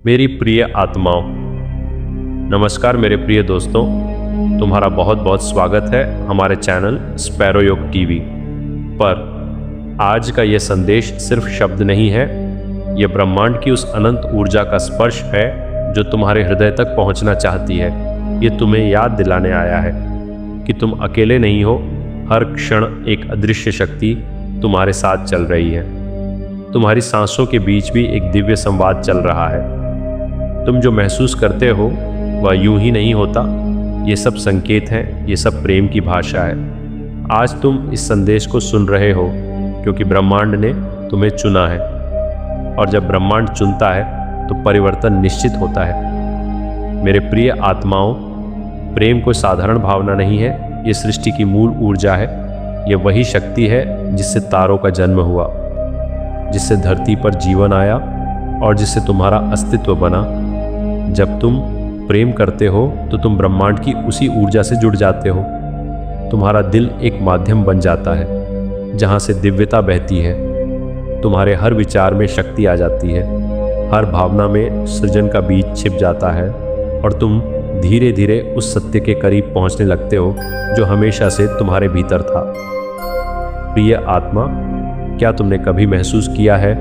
मेरी प्रिय आत्माओं, नमस्कार मेरे प्रिय दोस्तों। तुम्हारा बहुत बहुत स्वागत है हमारे चैनल स्पैरो योग टीवी पर। आज का ये संदेश सिर्फ शब्द नहीं है, ये ब्रह्मांड की उस अनंत ऊर्जा का स्पर्श है जो तुम्हारे हृदय तक पहुंचना चाहती है। ये तुम्हें याद दिलाने आया है कि तुम अकेले नहीं हो। हर क्षण एक अदृश्य शक्ति तुम्हारे साथ चल रही है। तुम्हारी सांसों के बीच भी एक दिव्य संवाद चल रहा है। तुम जो महसूस करते हो वह यूं ही नहीं होता। ये सब संकेत हैं, ये सब प्रेम की भाषा है। आज तुम इस संदेश को सुन रहे हो क्योंकि ब्रह्मांड ने तुम्हें चुना है, और जब ब्रह्मांड चुनता है तो परिवर्तन निश्चित होता है। मेरे प्रिय आत्माओं, प्रेम कोई साधारण भावना नहीं है, ये सृष्टि की मूल ऊर्जा है। ये वही शक्ति है जिससे तारों का जन्म हुआ, जिससे धरती पर जीवन आया और जिससे तुम्हारा अस्तित्व बना। जब तुम प्रेम करते हो तो तुम ब्रह्मांड की उसी ऊर्जा से जुड़ जाते हो। तुम्हारा दिल एक माध्यम बन जाता है जहाँ से दिव्यता बहती है। तुम्हारे हर विचार में शक्ति आ जाती है, हर भावना में सृजन का बीज छिप जाता है, और तुम धीरे धीरे उस सत्य के करीब पहुँचने लगते हो जो हमेशा से तुम्हारे भीतर था। प्रिय आत्मा, क्या तुमने कभी महसूस किया है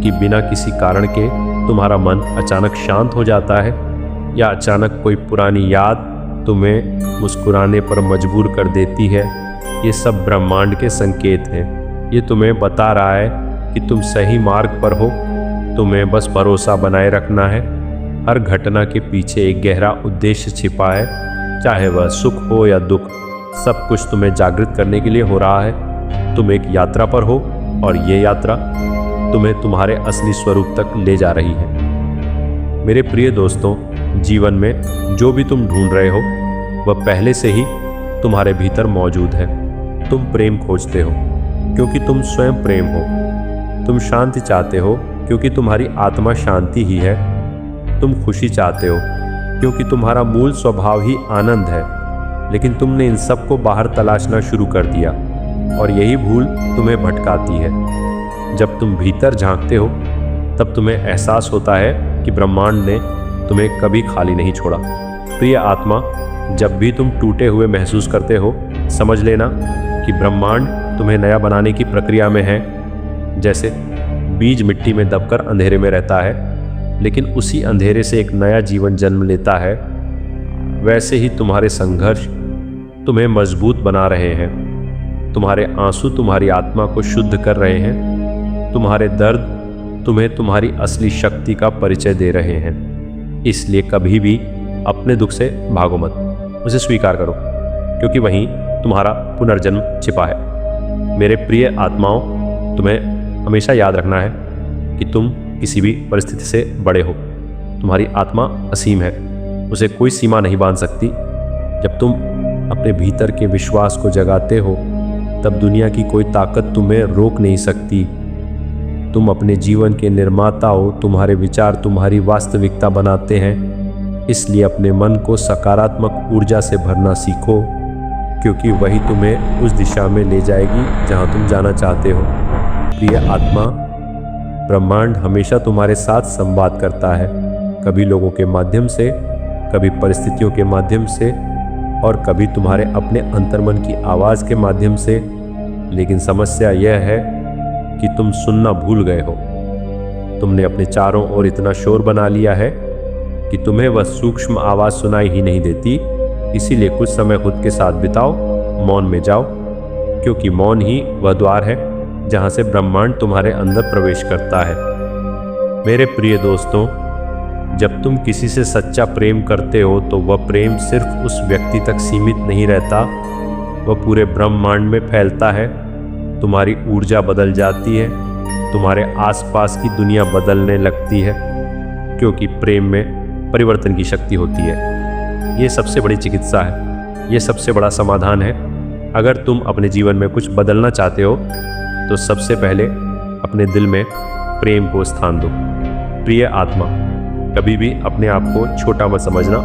कि बिना किसी कारण के तुम्हारा मन अचानक शांत हो जाता है, या अचानक कोई पुरानी याद तुम्हें मुस्कुराने पर मजबूर कर देती है? ये सब ब्रह्मांड के संकेत हैं। ये तुम्हें बता रहा है कि तुम सही मार्ग पर हो। तुम्हें बस भरोसा बनाए रखना है। हर घटना के पीछे एक गहरा उद्देश्य छिपा है, चाहे वह सुख हो या दुख। सब कुछ तुम्हें जागृत करने के लिए हो रहा है। तुम एक यात्रा पर हो, और ये यात्रा तुम्हें तुम्हारे असली स्वरूप तक ले जा रही है। मेरे प्रिय दोस्तों, जीवन में जो भी तुम ढूंढ रहे हो वह पहले से ही तुम्हारे भीतर मौजूद है। तुम प्रेम खोजते हो क्योंकि तुम स्वयं प्रेम हो। तुम शांति चाहते हो क्योंकि तुम्हारी आत्मा शांति ही है। तुम खुशी चाहते हो क्योंकि तुम्हारा मूल स्वभाव ही आनंद है। लेकिन तुमने इन सब को बाहर तलाशना शुरू कर दिया, और यही भूल तुम्हें भटकाती है। जब तुम भीतर झांकते हो तब तुम्हें एहसास होता है कि ब्रह्मांड ने तुम्हें कभी खाली नहीं छोड़ा। प्रिय आत्मा, जब भी तुम टूटे हुए महसूस करते हो, समझ लेना कि ब्रह्मांड तुम्हें नया बनाने की प्रक्रिया में है। जैसे बीज मिट्टी में दबकर अंधेरे में रहता है, लेकिन उसी अंधेरे से एक नया जीवन जन्म लेता है, वैसे ही तुम्हारे संघर्ष तुम्हें मजबूत बना रहे हैं। तुम्हारे आंसू तुम्हारी आत्मा को शुद्ध कर रहे हैं। तुम्हारे दर्द तुम्हें तुम्हारी असली शक्ति का परिचय दे रहे हैं। इसलिए कभी भी अपने दुख से भागो मत, उसे स्वीकार करो, क्योंकि वहीं तुम्हारा पुनर्जन्म छिपा है। मेरे प्रिय आत्माओं, तुम्हें हमेशा याद रखना है कि तुम किसी भी परिस्थिति से बड़े हो। तुम्हारी आत्मा असीम है, उसे कोई सीमा नहीं बांध सकती। जब तुम अपने भीतर के विश्वास को जगाते हो तब दुनिया की कोई ताकत तुम्हें रोक नहीं सकती। तुम अपने जीवन के निर्माता हो। तुम्हारे विचार तुम्हारी वास्तविकता बनाते हैं। इसलिए अपने मन को सकारात्मक ऊर्जा से भरना सीखो, क्योंकि वही तुम्हें उस दिशा में ले जाएगी जहां तुम जाना चाहते हो। प्रिय आत्मा, ब्रह्मांड हमेशा तुम्हारे साथ संवाद करता है, कभी लोगों के माध्यम से, कभी परिस्थितियों के माध्यम से, और कभी तुम्हारे अपने अंतर्मन की आवाज़ के माध्यम से। लेकिन समस्या यह है कि तुम सुनना भूल गए हो। तुमने अपने चारों ओर इतना शोर बना लिया है कि तुम्हें वह सूक्ष्म आवाज़ सुनाई ही नहीं देती। इसीलिए कुछ समय खुद के साथ बिताओ, मौन में जाओ, क्योंकि मौन ही वह द्वार है जहाँ से ब्रह्मांड तुम्हारे अंदर प्रवेश करता है। मेरे प्रिय दोस्तों, जब तुम किसी से सच्चा प्रेम करते हो तो वह प्रेम सिर्फ उस व्यक्ति तक सीमित नहीं रहता, वह पूरे ब्रह्मांड में फैलता है। तुम्हारी ऊर्जा बदल जाती है, तुम्हारे आसपास की दुनिया बदलने लगती है, क्योंकि प्रेम में परिवर्तन की शक्ति होती है। ये सबसे बड़ी चिकित्सा है, ये सबसे बड़ा समाधान है। अगर तुम अपने जीवन में कुछ बदलना चाहते हो तो सबसे पहले अपने दिल में प्रेम को स्थान दो। प्रिय आत्मा, कभी भी अपने आप को छोटा मत समझना।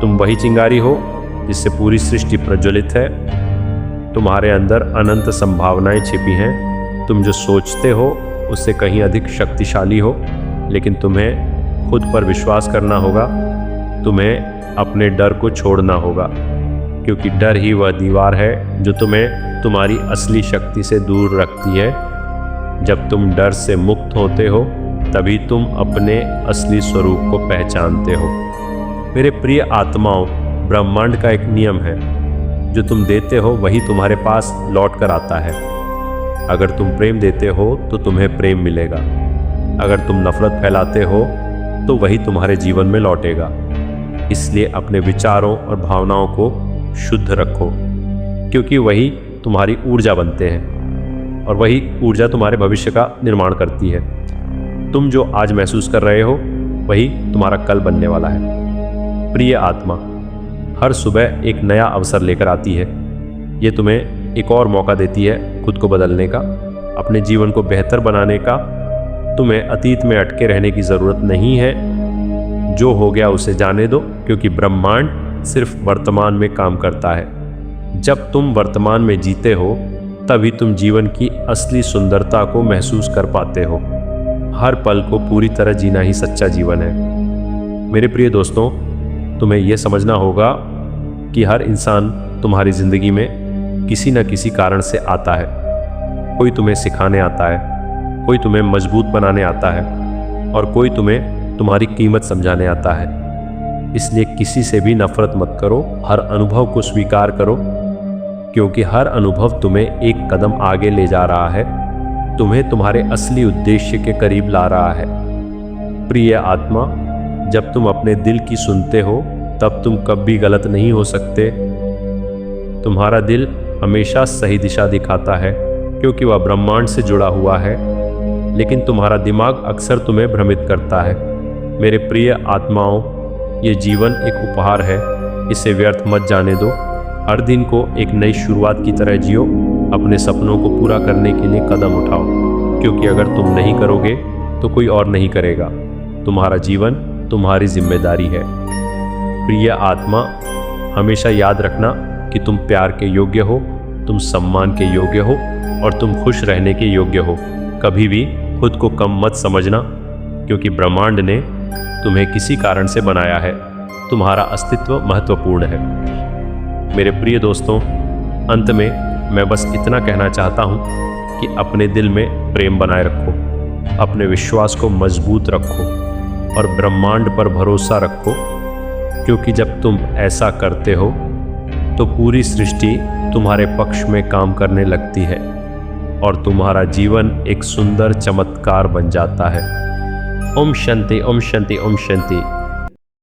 तुम वही चिंगारी हो जिससे पूरी सृष्टि प्रज्वलित है। तुम्हारे अंदर अनंत संभावनाएं छिपी हैं। तुम जो सोचते हो उससे कहीं अधिक शक्तिशाली हो, लेकिन तुम्हें खुद पर विश्वास करना होगा, तुम्हें अपने डर को छोड़ना होगा, क्योंकि डर ही वह दीवार है जो तुम्हें तुम्हारी असली शक्ति से दूर रखती है। जब तुम डर से मुक्त होते हो तभी तुम अपने असली स्वरूप को पहचानते हो। मेरे प्रिय आत्माओं, ब्रह्मांड का एक नियम है, जो तुम देते हो वही तुम्हारे पास लौट कर आता है। अगर तुम प्रेम देते हो तो तुम्हें प्रेम मिलेगा, अगर तुम नफरत फैलाते हो तो वही तुम्हारे जीवन में लौटेगा। इसलिए अपने विचारों और भावनाओं को शुद्ध रखो, क्योंकि वही तुम्हारी ऊर्जा बनते हैं और वही ऊर्जा तुम्हारे भविष्य का निर्माण करती है। तुम जो आज महसूस कर रहे हो वही तुम्हारा कल बनने वाला है। प्रिय आत्मा, हर सुबह एक नया अवसर लेकर आती है। ये तुम्हें एक और मौका देती है खुद को बदलने का, अपने जीवन को बेहतर बनाने का। तुम्हें अतीत में अटके रहने की ज़रूरत नहीं है। जो हो गया उसे जाने दो, क्योंकि ब्रह्मांड सिर्फ वर्तमान में काम करता है। जब तुम वर्तमान में जीते हो तभी तुम जीवन की असली सुंदरता को महसूस कर पाते हो। हर पल को पूरी तरह जीना ही सच्चा जीवन है। मेरे प्रिय दोस्तों, तुम्हें यह समझना होगा कि हर इंसान तुम्हारी ज़िंदगी में किसी न किसी कारण से आता है। कोई तुम्हें सिखाने आता है, कोई तुम्हें मजबूत बनाने आता है और कोई तुम्हें तुम्हारी कीमत समझाने आता है। इसलिए किसी से भी नफरत मत करो, हर अनुभव को स्वीकार करो, क्योंकि हर अनुभव तुम्हें एक कदम आगे ले जा रहा है, तुम्हें तुम्हारे असली उद्देश्य के करीब ला रहा है। प्रिय आत्मा, जब तुम अपने दिल की सुनते हो तब तुम कभी गलत नहीं हो सकते। तुम्हारा दिल हमेशा सही दिशा दिखाता है, क्योंकि वह ब्रह्मांड से जुड़ा हुआ है, लेकिन तुम्हारा दिमाग अक्सर तुम्हें भ्रमित करता है। मेरे प्रिय आत्माओं, ये जीवन एक उपहार है, इसे व्यर्थ मत जाने दो। हर दिन को एक नई शुरुआत की तरह जियो। अपने सपनों को पूरा करने के लिए कदम उठाओ, क्योंकि अगर तुम नहीं करोगे तो कोई और नहीं करेगा। तुम्हारा जीवन तुम्हारी जिम्मेदारी है। प्रिय आत्मा, हमेशा याद रखना कि तुम प्यार के योग्य हो, तुम सम्मान के योग्य हो और तुम खुश रहने के योग्य हो। कभी भी खुद को कम मत समझना, क्योंकि ब्रह्मांड ने तुम्हें किसी कारण से बनाया है। तुम्हारा अस्तित्व महत्वपूर्ण है। मेरे प्रिय दोस्तों, अंत में मैं बस इतना कहना चाहता हूँ कि अपने दिल में प्रेम बनाए रखो, अपने विश्वास को मजबूत रखो और ब्रह्मांड पर भरोसा रखो, क्योंकि जब तुम ऐसा करते हो तो पूरी सृष्टि तुम्हारे पक्ष में काम करने लगती है और तुम्हारा जीवन एक सुंदर चमत्कार बन जाता है। ओम शांति, ओम शांति, ओम शांति।